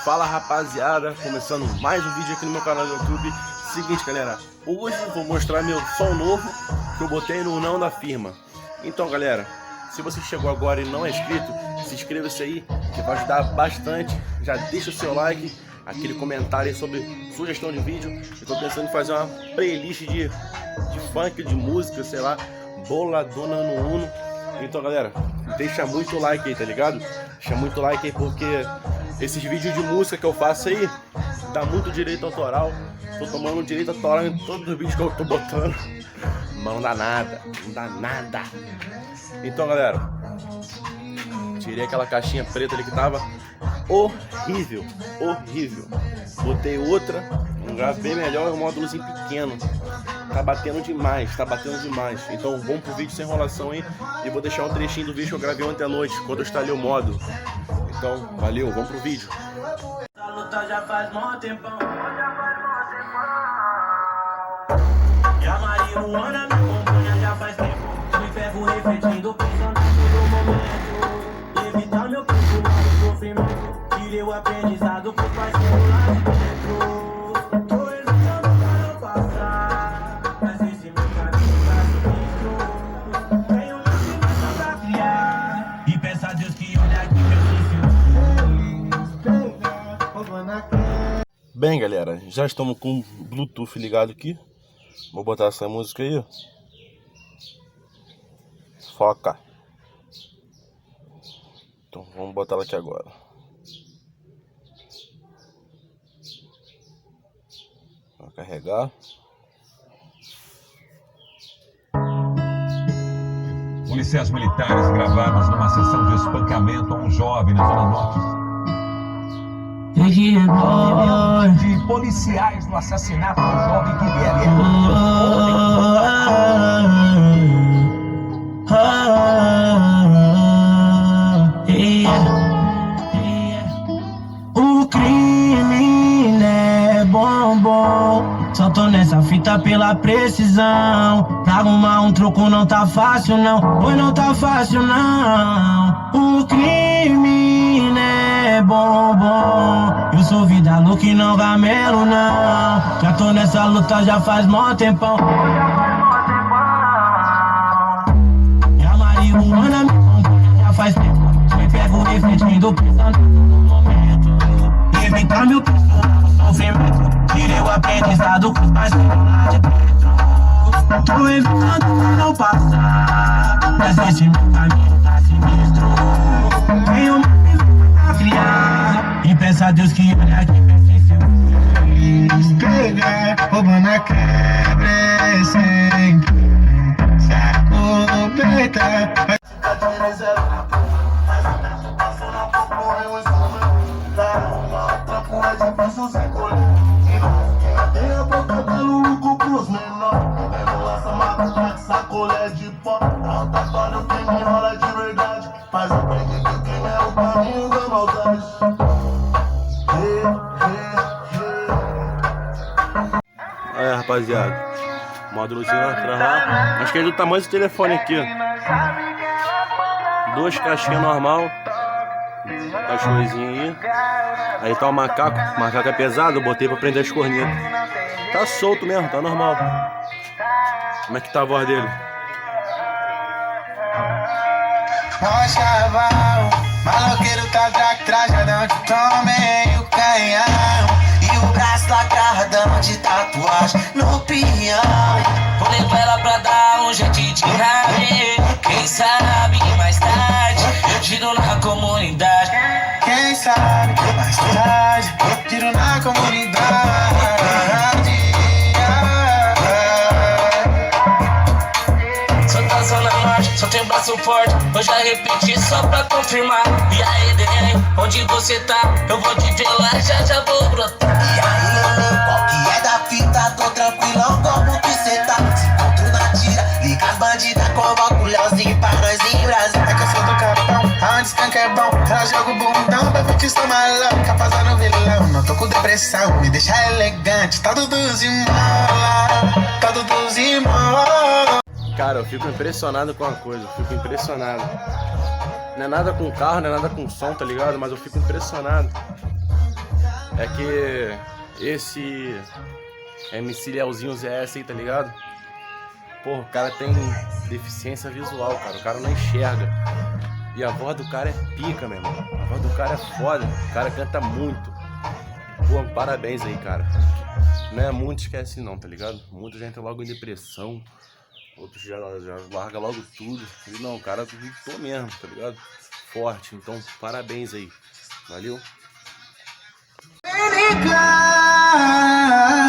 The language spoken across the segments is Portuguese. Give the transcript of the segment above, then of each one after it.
Fala rapaziada, começando mais um vídeo aqui no meu canal do YouTube. Seguinte galera, hoje vou mostrar meu som novo que eu botei no Não da Firma. Então galera, se você chegou agora e não é inscrito, se inscreva-se aí, que vai ajudar bastante. Já deixa o seu like, aquele comentário aí sobre sugestão de vídeo. Eu tô pensando em fazer uma playlist de funk, de música, sei lá, boladona no Uno. Então galera, deixa muito like aí, tá ligado? Deixa muito like aí porque esses vídeos de música que eu faço aí dá muito direito autoral. Tô tomando direito autoral em todos os vídeos que eu tô botando. Mas não dá nada, não dá nada. Então galera, tirei aquela caixinha preta ali que tava horrível, horrível. Botei outra, um grave bem melhor, um módulozinho pequeno. Tá batendo demais, tá batendo demais. Então vamos pro vídeo sem enrolação aí. E vou deixar um trechinho do vídeo que eu gravei ontem à noite, quando eu instalei o módulo. Então, valeu, vamos pro vídeo. A luta já faz mó tempão. E a marihuana me acompanha já faz tempo. Me pego refletindo, pensando em todo momento. Evitar meu corpo no sofrimento. Tirei o aprendizado pro parceiro lá de dentro. Tô evitando pra não passar, mas esse meu caminho tá sinistro. Tenho uma dimensão pra criar e peço a Deus que olha aqui meu vício. Bem galera, já estamos com o Bluetooth ligado aqui. Vou botar essa música aí, ó. Foca. Então vamos botar ela aqui agora. Vou carregar. Policiais militares gravados numa sessão de espancamento a um jovem na Zona Norte. De policiais no assassinato do jovem que O crime é bombom. Só tô nessa fita pela precisão. Pra arrumar um troco não tá fácil não. Oi, não tá fácil não. O crime é bombom. Eu sou vida louca e não gamelo não. Já tô nessa luta já faz mó tempão. E a marihuana me acompanha já faz tempo. Me pego refletindo, pensando no momento. Evitar meu sofrimento. Tirei o aprendizado com os parceiros lá de dentro. Tô evitando pra não passar, mas esse meu caminho tá sinistro. Tenho uma visão pra criar e peço a Deus que olha aqui meu Pega, roubando a quebra sempre. Saco preta. Tem a boca pelo lucro pros menores. Essa mata sacolé de pó. Altatório quem me rola de verdade. Mas aprende que quem é o caminho da maldade. Aí rapaziada, módulozinho lá atrás lá. Acho que é do tamanho desse telefone aqui, ó. Duas caixinhas normal. Cachorrozinho aí. Aí tá o macaco. O macaco é pesado, eu botei pra prender as cornetas. Tá solto mesmo, tá normal. Como é que tá a voz dele? Ó chaval, maloqueiro tá trajadão de tomei o canhão. E o braço lacradão de tatuagem no pinhão. Vou levar ela pra dar um jeito de rave. Quem sabe mais tarde eu tiro na comunidade. Quem sabe mais tarde, tiro na comunidade. Só tá Zona Norte, só tem braço forte. Eu já repeti só pra confirmar. E aí, DN, onde você tá? Eu vou te ver lá, já vou brotar. E aí, qual que é da fita? Tô tranquilão, como que cê tá? Se encontro na tira, liga as bandidas, convoca o Leozinho pra nós em Brasília. É que eu sou do capão, aonde skunk é bom. Ela joga o bundão, vai ver que estou maluca, fazendo vilão. Não tô com depressão, me deixa elegante. Tá tudo desenrola, tá tudo desenrola. Cara, eu fico impressionado com uma coisa, eu fico impressionado. Não é nada com carro, não é nada com som, tá ligado? Mas eu fico impressionado. é que esse MC Leozinho ZS aí, tá ligado? Porra, o cara tem deficiência visual, cara. O cara não enxerga. E a voz do cara é pica, meu irmão. A voz do cara é foda. O cara canta muito. Pô, parabéns aí, cara. Não é muito esquece não, tá ligado? Muitos já entram logo em depressão. Outros já larga logo tudo. E não, o cara gritou mesmo, tá ligado? Forte. Então, parabéns aí. Valeu.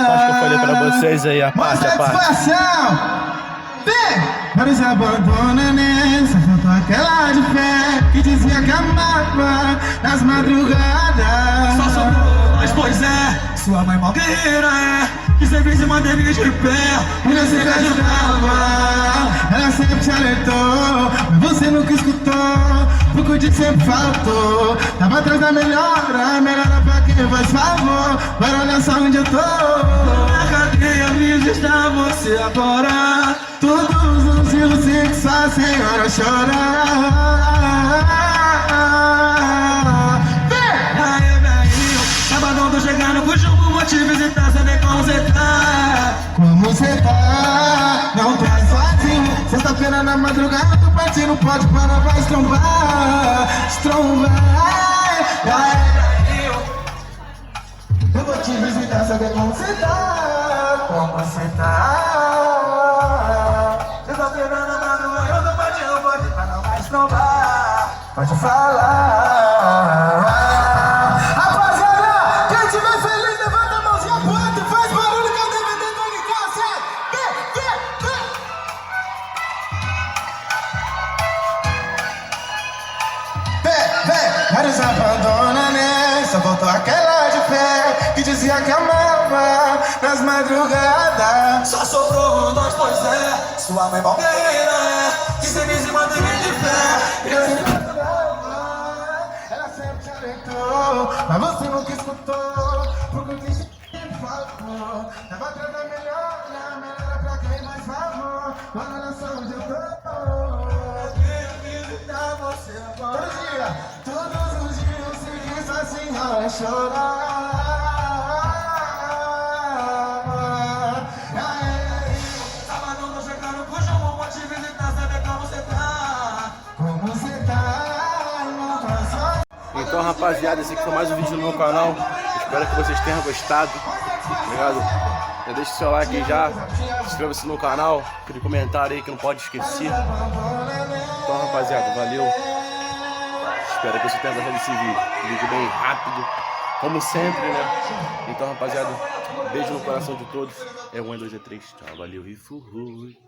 Acho que eu falei pra vocês aí, a parte. Vários abandonam nessa, faltou aquela de fé que dizia que amava nas madrugadas. Só sobrou nós, pois é, sua mãe mal guerreira é, que sempre se manteve de pé e não sempre ajudava. Ela sempre te alertou, mas você nunca escutou, pouco de sempre faltou. Tava atrás da melhora, melhora pra quem faz favor. Agora olha só onde eu tô, na cadeia vivo está você agora. Todos os dias sei que só a senhora chorar. Aí, velhinho, sabadão tô chegando com chumbo, vou te visitar, saber como cê tá. Como cê tá? Não tá sozinho. Sexta-feira na madrugada, tô partindo, pode parar, vai estrombar. Aí, velhinho, eu vou te visitar, saber como cê tá. Como cê tá? Pode falar. Rapaziada, quem estiver feliz, levanta a mãozinha pro alto e faz barulho que eu devo tentar de casa. Vem. Vários abandonam, né? Só voltou aquela de pé que dizia que amava nas madrugadas. Só sobrou nós, pois é, sua mãe mal guerreira é, que sempre se manteve de pé. Ela sempre te alertou, mas você nunca escutou, porque que sempre faltou. Tava atrás da melhora pra quem mais favor. Olha só onde eu tô, eu quero visitar você agora. Todos os dias se diz assim, olha chorar. Sabadão tô chegando com chumbo, vou te visitar, saber como você tá. Como você tá? Então, rapaziada, esse aqui foi mais um vídeo no meu canal. Espero que vocês tenham gostado. Obrigado. Já deixa o seu like aí já. Inscreva-se no canal. Aquele comentário aí que não pode esquecer. Então, rapaziada, valeu. Espero que você tenha gostado desse vídeo. Um vídeo bem rápido, como sempre, né? Então, rapaziada, beijo no coração de todos. É 1, 2 e 3. Tchau, valeu e fui.